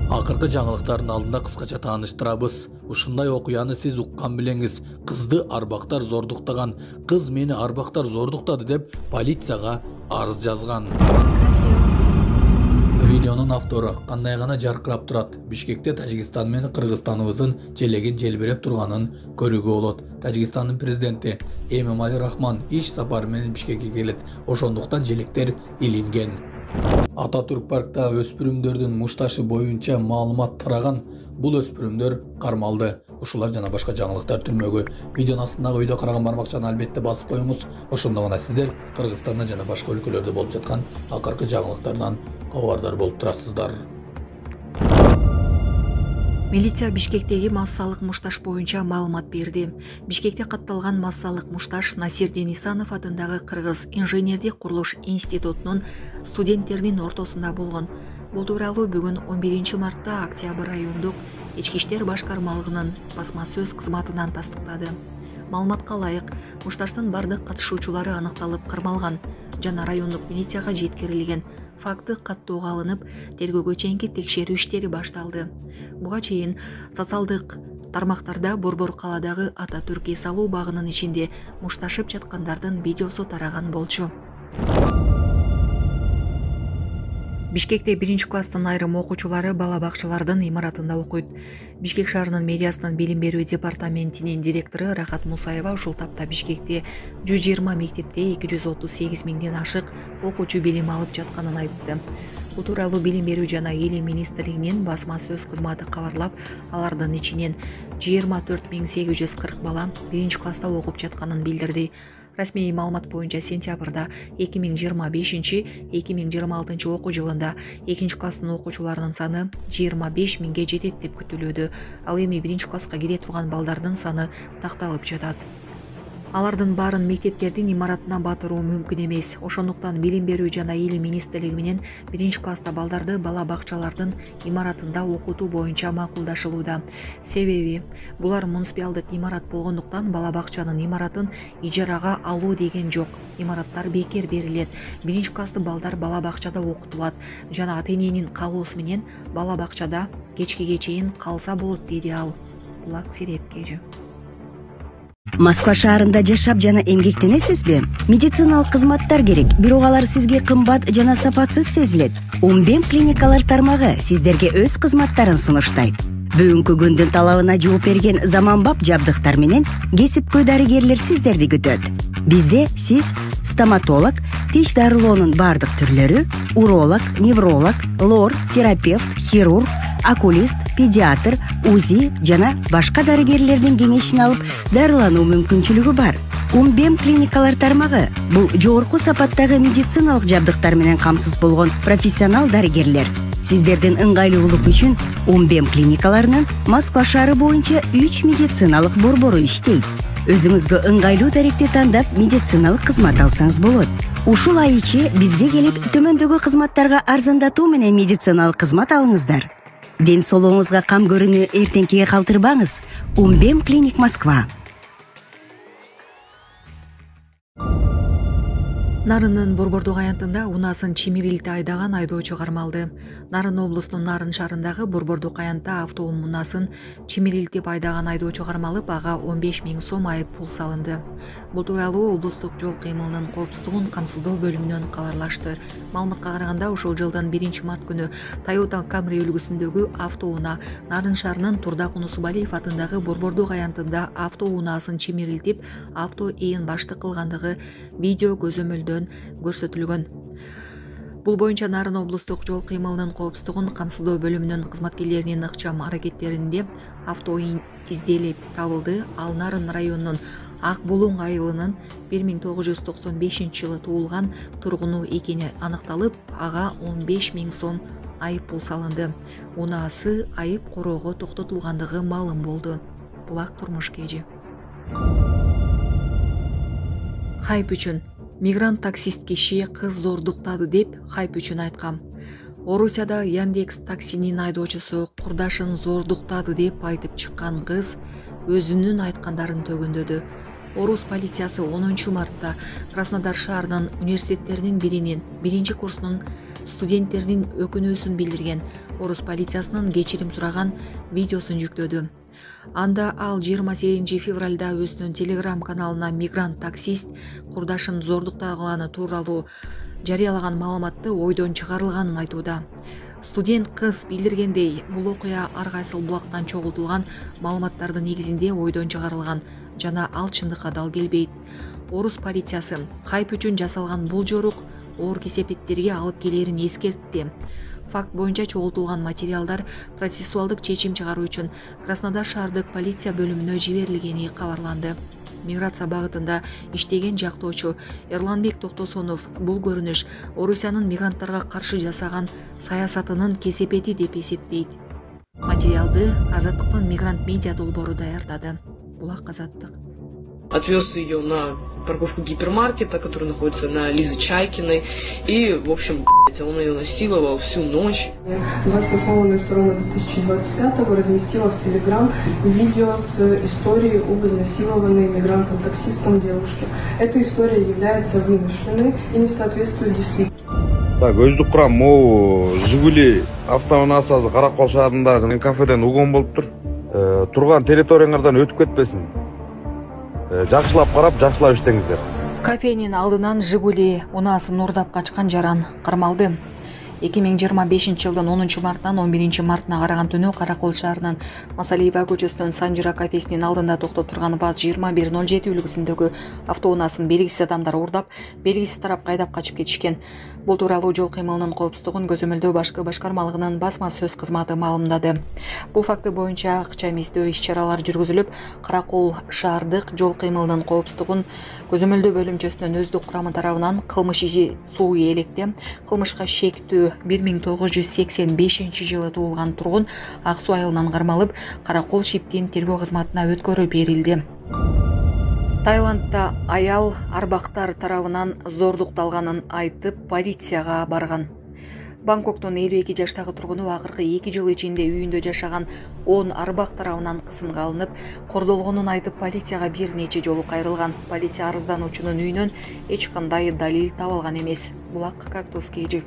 Акыркы жаңылыктардын алдында кыскача тааныштырабыз. Ушундай окуяны сиз уккан белеңиз. Кызды арбактар зордуктаган. Кыз мени арбактар зордуктады деп полицияга арыз жазган. Видеонун автору кандай гана жаркырап турат. Бишкекте Тажикстан менен Кыргызстаныбыздын желегин желбиреп турганын көрүүгө болот. Тажикстандын президенти Эмомали Рахмон иш сапары менен Бишкекке келет. Ошондуктан желектер илинген. Ататүрк паркта өспүрүмдөрдүн мушташы боюнча маалымат тараган. Бул өспүрүмдөр кармалды. Ушулар жана башка жаңылыктар түрмөгө. Видеонун астындагы үйдө караган бармакчаны албетте басып коюңуз. Ошондо гана сиздер Кыргызстанда жана башка өлкөлөрдө болуп жаткан акыркы жаңылыктардан кабардар болуп турасыздар. Милиция Бишкектеги массалык мушташ боюнча маалымат берди. Бишкекте катталган массалык мушташ Насирдин Исанов атындагы Кыргыз инженердик курулуш институтунун студенттеринин ортосунда болгон. Бул тууралуу бүгүн 11 мартта Октябрь райондук ички иштер башкармалыгынын басма сөз кызматынан тастыктады. Маалыматка ылайык, мушташтын бардык катышуучулары аныкталып кармалган жана райондук милицияга жеткирилген. Факты каттоого алынып, тергөөгө чейинки текшерүү иштери башталды. Буга чейин социалдык тармактарда Борбор калаадагы Ататүрк эс алуу багынын ичинде мушташып жаткандардын видеосу тараган болчу. Бишкекте 1-класстын айрым окуучулары бала бакчалардын имаратында окуйт. Бишкек шаарынын медиасынын билим берүү департаментинин директору Рахат Мусаева ушул тапта Бишкекте 120 мектепте 238 миңден ашык окуучу билим алып жатканын айтты. Бул тууралуу билим берүү жана элим министрлигинин басма сөз кызматы кабарлап, алардын ичинен 24.840 бала 1-класста окуп жатканын билдирди. Расмий маалымат боюнча сентябрда 2025-2026 окуу жылында 2-класстын окуучуларынын саны 25 миңге жетет деп күтүлүүдө. Ал эми 1-класска кире турган балдардын саны такталып жатат. Алардын баарын мектептердин имаратына батыруу мүмкүн эмес. Ошондуктан билим берүү жана элим министрлиги менен 1-класста балдарды бала бакчалардын имаратында окутуу боюнча макулдашылууда. Себеби булар муниципалдык имарат болгондуктан бала бакчанын имаратын ижарага алуу деген жок. Имараттар бекер берилет. 1-классты балдар бала бакчада окутулат жана ата-эненин каалоосу менен бала бакчада кечкиге чейин калса болот, деди ал. Булак Серепкежи. Москва шаарында жашап жана эмгектенесизби? Медициналык кызматтар керек, бирок алар сизге кымбат жана сапатсыз сезилет. Умбем клиникалар тармагы сиздерге өз кызматтарын сунуштайт. Бүгүнкү күндүн талабына жооп берген заманбап жабдыктар менен кесипкөй дарыгерлер сиздерди күтөт. Бизде сиз стоматолог, тиш дарылоонун бардык түрлөрү, уролог, невролог, лор, терапевт, хирург, окулист, педиатр, УЗИ жана башка дарыгерлердин кеңешин алып дарылануу мүмкүнчүлүгү бар. Умбем клиникалар тармагы бул жогорку сапаттагы медициналык жабдыктар менен камсыз болгон профессионал дарыгерлер. Сиздердин ыңгайлуулук үчүн Умбем клиникаларынын Москва шаары боюнча 3 медициналык борбору иштейт. Өзүңүзгө ыңгайлуу даректи тандап медициналык кызмат алсаңыз болот. Ушул ай ичи бизге келип төмөндөгү кызматтарга арзандатуу менен медициналык кызмат алыңыздар. Ден соолугуңузга кам көрүүнү эртеңкиге калтырбаңыз. Умбем клиник Москва. Нарындын Борбордук аянтында унаасын чимирилте айдаган айдоочу кармалды. Нарын облусунун Нарын шаарындагы Борбордук аянтта автоунаасын чимирилтип айдаган айдоочу кармалып, ага 15 миң сом айып пул салынды. Бул тууралуу облустук жол кыймылынын коопсуздугун камсыздоо бөлүмүнөн кабарлашты. Маалыматка караганда, ушул жылдын 1 март күнү Toyota Camry үлгүсүндөгү автоунаа Нарын шаарынын Турдак Унусубалиев атындагы Борбордук аянтында автоунаасын чимирилтип, авто ээин баштык кылгандыгы видео көзөмөлдөн көрсөтүлгөн. Бул боюнча Нарын облустук жол кыймылынын коопсуздугун камсыздоо бөлүмүнүн кызматкерлеринин ыкчам аракеттеринде авто изделип табылды. Ал Нарын районунун Ак Булуң айылынын 1995 жылы туулган тургуну экени аныкталып, ага 15 миң сом айып пул салынды. Унаасы айып короого токтотулгандыгы маалым болду. Булак Турмуш Кежи. Хайп үчүн мигрант таксист киши кыз зордуктады деп хайп үчүн айткам. Орусияда Яндекс таксинин айдоочусу курдашын зордуктады деп айтып чыккан кыз өзүнүн айткандарын төгүндөдү. Орус полициясы 10 мартта Краснодар шаарынын университеттеринин биринин 1-курсунун студенттеринин өкүнүүсүн билдирген Орус полициясынын кечирим сураган видеосун жүктөдү. Анда ал 28 февралда өзүнүн Telegram каналына мигрант таксист курдашын зордуктаганы тууралуу жарыялаган маалыматты ойдон чыгарылганын айтууда. Студент кыз билдиргендей, бул окуя ар кайсыл булактан чогултулган маалыматтардын негизинде ойдон чыгарылган жана ал чындыкка дал келбейт. Орус полициясы хайп үчүн жасалган бул жорук оор кесепеттерге алып келерин эскертти. Факт боюнча чогултулган материалдар процессуалдык чечим чыгаруу үчүн Краснодар шаардык полиция бөлүмүнө жиберилгени кабарланды. Миграция багытында иштеген жактоочу Эрланбек Токтосонов бул көрүнүш Орусиянын мигранттарга каршы жасаган саясатынын кесепети деп эсептейт. Материалды Азаттыктын мигрант медиа долбоору даярдады. Булак Азаттык. Отвез ее на парковку гипермаркета, который находится на Лизы Чайкиной. И, в общем, он ее насиловал всю ночь. 28.02.2025 разместила в Телеграм видео с историей об изнасилованной мигрантом-таксистом девушке. Эта история является вымышленной и не соответствует действительности. Так, өздүк курам, могу Жигули автоунаасасы Каракол шаарындагы кафеден угон болуп тур. Турган территорияңардан өтүп кетпесин. Жакшылап карап, жакшылап иштеңиздер. Кафенин алдынан Жигули унаасын урдап качкан жаран кармалды. 2025 жылдын 10 марттан 11 мартына караган түнү Каракол шаарынын Масалиева көчөсүнөн Санжира кафесинин алдында токтоп турган БАЗ 2107 үлгүсүндөгү автоунаасын белгисиз адамдар урдап, белгисиз тарапка айдап качып кетишкен. Бул тууралуу жол кыймылынын коопсуздугун көзөмөлдөө башкы башкармалыгынын басма сөз кызматы маалымдады. Бул факты боюнча акча эместөө иш-чаралар жүргүзүлүп, Каракол шаардык жол кыймылынын коопсуздугун көзөмөлдөө бөлүмчөсүнүн өздүк курамы тарабынан кылмыш иши сууй электе кылмышка шектүү 1985 жылы туулган тургун Ак Суу айылынан кармалып, Каракол Шиптин тергөө кызматына өткөрүп берилди. Таиландда аял арбактар тарабынан зордукталганын айтып полицияга барган. Бангкоктун 52 жаштагы тургуну акыркы 2 жыл ичинде үйүндө жашаган 10 арбак тарабынан кысымга алынып, кордолгонун айтып полицияга бир нече жолу кайрылган. Полиция арыздануучунун үйүнөн эч кандай далил таба алган эмес. Булак Кактус KG.